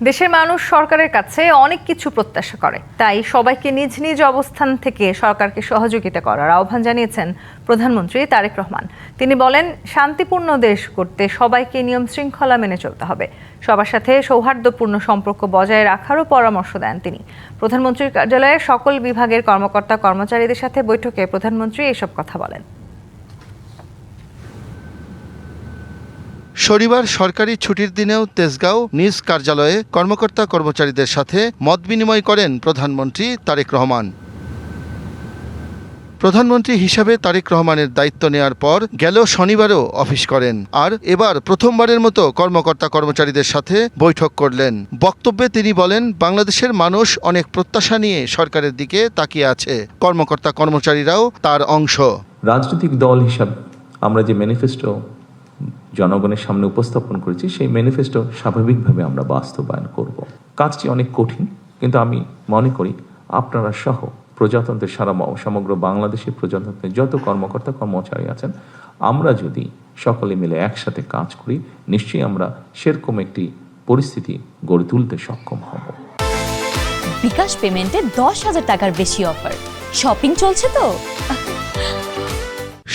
দেশের মানুষ সরকারের কাছে অনেক কিছু প্রত্যাশা করে, তাই সবাইকে নিজ নিজ অবস্থান থেকে সরকারকে সহযোগিতা করার আহ্বান জানিয়েছেন প্রধানমন্ত্রী তারেক রহমান। তিনি বলেন, শান্তিপূর্ণ দেশ করতে সবাইকে নিয়ম শৃঙ্খলা মেনে চলতে হবে। সবার সাথে সৌহার্দ্যপূর্ণ সম্পর্ক বজায় রাখারও পরামর্শ দেন তিনি। প্রধানমন্ত্রীর কার্যালয়ে সকল বিভাগের কর্মকর্তা কর্মচারীদের সাথে বৈঠকে প্রধানমন্ত্রী এসব কথা বলেন। শনিবার সরকারি ছুটির দিনেও তেজগাঁও নিজ কার্যালয়ে কর্মকর্তা কর্মচারীদের সাথে মত বিনিময় করেন প্রধানমন্ত্রী তারেক রহমান। প্রধানমন্ত্রী হিসাবে তারেক রহমানের দায়িত্ব নেওয়ার পর গেল শনিবারও অফিস করেন, আর এবার প্রথমবারের মতো কর্মকর্তা কর্মচারীদের সাথে বৈঠক করলেন। বক্তব্যে তিনি বলেন, বাংলাদেশের মানুষ অনেক প্রত্যাশা নিয়ে সরকারের দিকে তাকিয়ে আছে, কর্মকর্তা কর্মচারীরাও তার অংশ। রাজনৈতিক দল হিসাবে আমরা যে ম্যানিফেস্টো জনগণের সামনে উপস্থাপন করেছি, সেই ম্যানিফেস্টো স্বাভাবিকভাবে আমরা বাস্তবায়ন করব। কাজটি অনেক কঠিন, কিন্তু আমি মনে করি আপনারা সহ প্রজাতন্ত্রের সমগ্র বাংলাদেশের প্রজাতন্ত্রের যত কর্মকর্তা কর্মচারী আছেন, আমরা যদি সকলে মিলে একসাথে কাজ করি, নিশ্চয়ই আমরা সেরকম একটি পরিস্থিতি গড়ে তুলতে সক্ষম হব। বিকাশ পেমেন্টে 10,000 টাকার বেশি অফার। শপিং চলছে তো।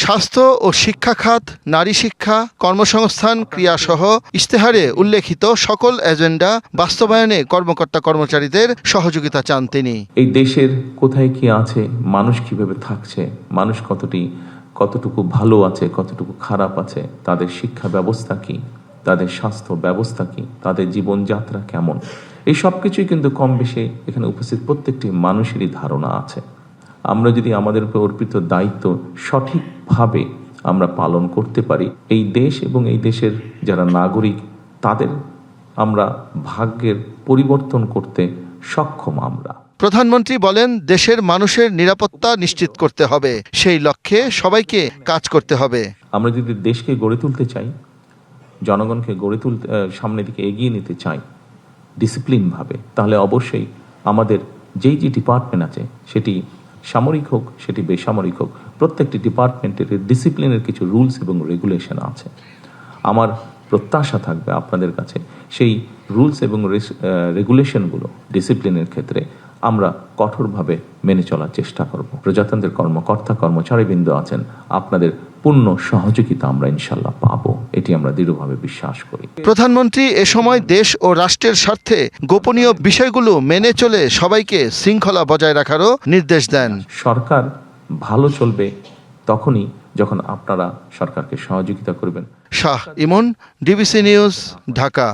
স্বাস্থ্য ও শিক্ষা খাত, নারী শিক্ষা, কর্মসংস্থান, ক্রিয়াসহ ইশতেহারে উল্লেখিত সকল এজেন্ডা বাস্তবায়নে কর্মকর্তা কর্মচারীদের সহযোগিতা চান তিনি। এই দেশের কোথায় কি আছে, মানুষ কিভাবে থাকছে, মানুষ কতটুকু ভালো আছে, কতটুকু খারাপ আছে, তাদের শিক্ষা ব্যবস্থা কি, তাদের স্বাস্থ্য ব্যবস্থা কি, তাদের জীবনযাত্রা কেমন, এই সব কিছুই কিন্তু কম বেশি এখানে উপস্থিত প্রত্যেকটি মানুষেরই ধারণা আছে। আমরা যদি আমাদের উপর অর্পিত দায়িত্ব সঠিকভাবে আমরা পালন করতে পারি, এই দেশ এবং এই দেশের যারা নাগরিক, তাদের আমরা ভাগ্যের পরিবর্তন করতে সক্ষম। আমরা প্রধানমন্ত্রী বলেন, দেশের মানুষের নিরাপত্তা নিশ্চিত করতে হবে, সেই লক্ষ্যে সবাইকে কাজ করতে হবে। আমরা যদি দেশকে গড়ে তুলতে চাই, জনগণকে গড়ে তুলতে, সামনের দিকে এগিয়ে নিতে চাই ডিসিপ্লিনভাবে, তাহলে অবশ্যই আমাদের যেই যে ডিপার্টমেন্ট আছে, সেটি সামরিক হোক, সেটি বেসামরিক হোক, প্রত্যেকটি ডিপার্টমেন্টের ডিসিপ্লিনের কিছু রুলস এবং রেগুলেশন আছে। আমার প্রত্যাশা থাকবে আপনাদের কাছে সেই রুলস এবং রেগুলেশনগুলো ডিসিপ্লিনের ক্ষেত্রে আমরা কঠোরভাবে মেনে চলার চেষ্টা করব। প্রজাতন্ত্রের কর্মকর্তা কর্মচারীবৃন্দ আছেন, আপনাদের পূর্ণ সহযোগিতা আমরা ইনশাল্লাহ পাবো, এটি আমরা দৃঢ়ভাবে বিশ্বাস করি। প্রধানমন্ত্রী এ সময় দেশ ও রাষ্ট্রের স্বার্থে গোপনীয় বিষয়গুলো মেনে চলে সবাইকে শৃঙ্খলা বজায় রাখারও নির্দেশ দেন। সরকার ভালো চলবে তখনই যখন আপনারা সরকারকে সহযোগিতা করবেন। শাহ ইমন, ডিবিসি নিউজ, ঢাকা।